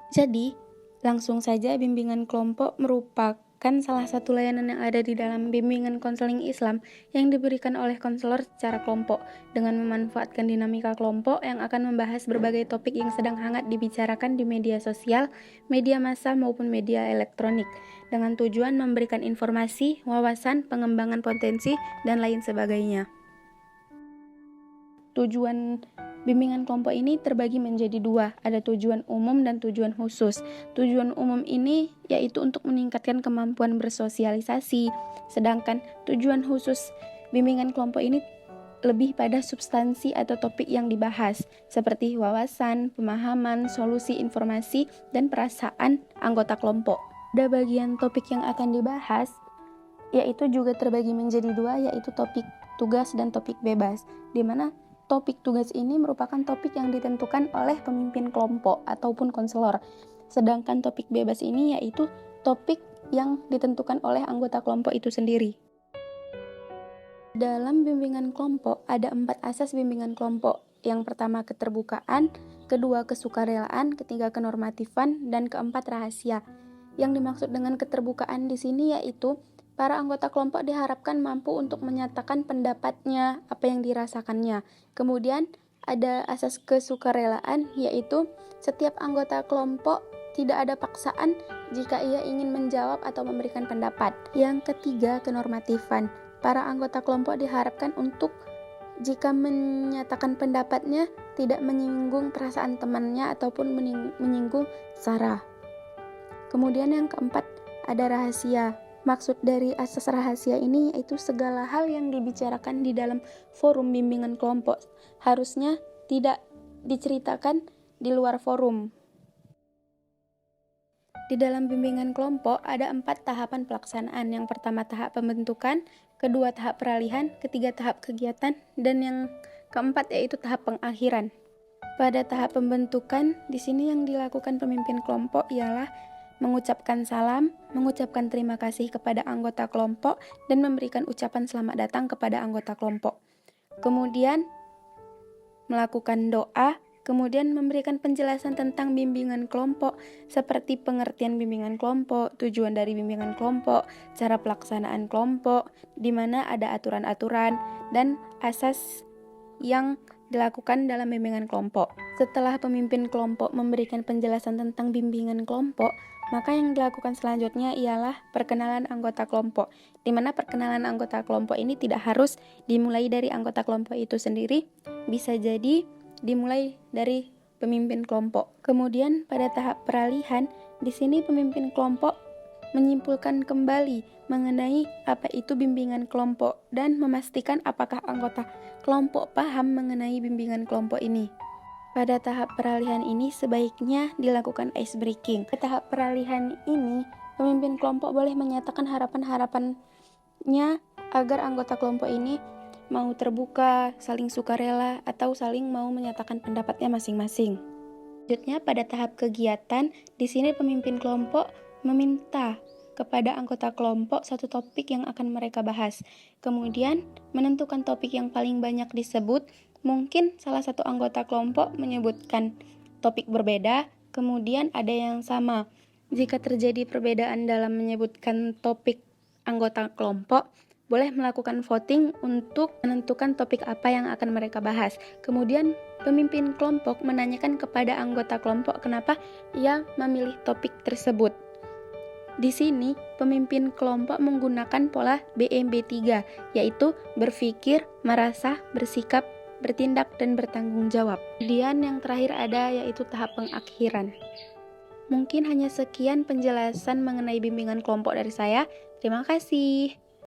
Jadi, langsung saja bimbingan kelompok merupakan salah satu layanan yang ada di dalam bimbingan konseling Islam yang diberikan oleh konselor secara kelompok dengan memanfaatkan dinamika kelompok yang akan membahas berbagai topik yang sedang hangat dibicarakan di media sosial, media massa maupun media elektronik dengan tujuan memberikan informasi, wawasan, pengembangan potensi, dan lain sebagainya. Tujuan bimbingan kelompok ini terbagi menjadi dua, ada tujuan umum dan tujuan khusus. Tujuan umum ini yaitu untuk meningkatkan kemampuan bersosialisasi, sedangkan tujuan khusus bimbingan kelompok ini lebih pada substansi atau topik yang dibahas, seperti wawasan, pemahaman, solusi informasi, dan perasaan anggota kelompok. Ada bagian topik yang akan dibahas, yaitu juga terbagi menjadi dua, yaitu topik tugas dan topik bebas, di mana topik tugas ini merupakan topik yang ditentukan oleh pemimpin kelompok ataupun konselor. Sedangkan topik bebas ini yaitu topik yang ditentukan oleh anggota kelompok itu sendiri. Dalam bimbingan kelompok ada 4 asas bimbingan kelompok. Yang pertama keterbukaan, kedua kesukarelaan, ketiga kenormatifan, dan keempat rahasia. Yang dimaksud dengan keterbukaan di sini yaitu para anggota kelompok diharapkan mampu untuk menyatakan pendapatnya, apa yang dirasakannya. Kemudian ada asas kesukarelaan, yaitu setiap anggota kelompok tidak ada paksaan jika ia ingin menjawab atau memberikan pendapat. Yang ketiga kenormatifan, para anggota kelompok diharapkan untuk jika menyatakan pendapatnya tidak menyinggung perasaan temannya ataupun menyinggung sara. Kemudian yang keempat ada rahasia. Maksud dari asas rahasia ini yaitu segala hal yang dibicarakan di dalam forum bimbingan kelompok harusnya tidak diceritakan di luar forum. Di dalam bimbingan kelompok ada 4 tahapan pelaksanaan. Yang pertama tahap pembentukan, kedua tahap peralihan, ketiga tahap kegiatan, dan yang keempat yaitu tahap pengakhiran. Pada tahap pembentukan, di sini yang dilakukan pemimpin kelompok ialah mengucapkan salam, mengucapkan terima kasih kepada anggota kelompok, dan memberikan ucapan selamat datang kepada anggota kelompok. Kemudian melakukan doa, kemudian memberikan penjelasan tentang bimbingan kelompok, seperti pengertian bimbingan kelompok, tujuan dari bimbingan kelompok, cara pelaksanaan kelompok, di mana ada aturan-aturan, dan asas yang dilakukan dalam bimbingan kelompok. Setelah pemimpin kelompok memberikan penjelasan tentang bimbingan kelompok, maka yang dilakukan selanjutnya ialah perkenalan anggota kelompok, di mana perkenalan anggota kelompok ini tidak harus dimulai dari anggota kelompok itu sendiri, bisa jadi dimulai dari pemimpin kelompok. Kemudian pada tahap peralihan, di sini pemimpin kelompok menyimpulkan kembali mengenai apa itu bimbingan kelompok dan memastikan apakah anggota kelompok paham mengenai bimbingan kelompok ini. Pada tahap peralihan ini sebaiknya dilakukan ice breaking. Pada tahap peralihan ini, pemimpin kelompok boleh menyatakan harapan-harapannya agar anggota kelompok ini mau terbuka, saling sukarela, atau saling mau menyatakan pendapatnya masing-masing. Selanjutnya pada tahap kegiatan, di sini pemimpin kelompok meminta kepada anggota kelompok satu topik yang akan mereka bahas. Kemudian menentukan topik yang paling banyak disebut. Mungkin salah satu anggota kelompok menyebutkan topik berbeda, kemudian ada yang sama. Jika terjadi perbedaan dalam menyebutkan topik anggota kelompok, boleh melakukan voting untuk menentukan topik apa yang akan mereka bahas. Kemudian pemimpin kelompok menanyakan kepada anggota kelompok kenapa ia memilih topik tersebut. Di sini, pemimpin kelompok menggunakan pola BMB3, yaitu berpikir, merasa, bersikap, bertindak, dan bertanggung jawab. Kemudian yang terakhir ada yaitu tahap pengakhiran. Mungkin hanya sekian penjelasan mengenai bimbingan kelompok dari saya. Terima kasih.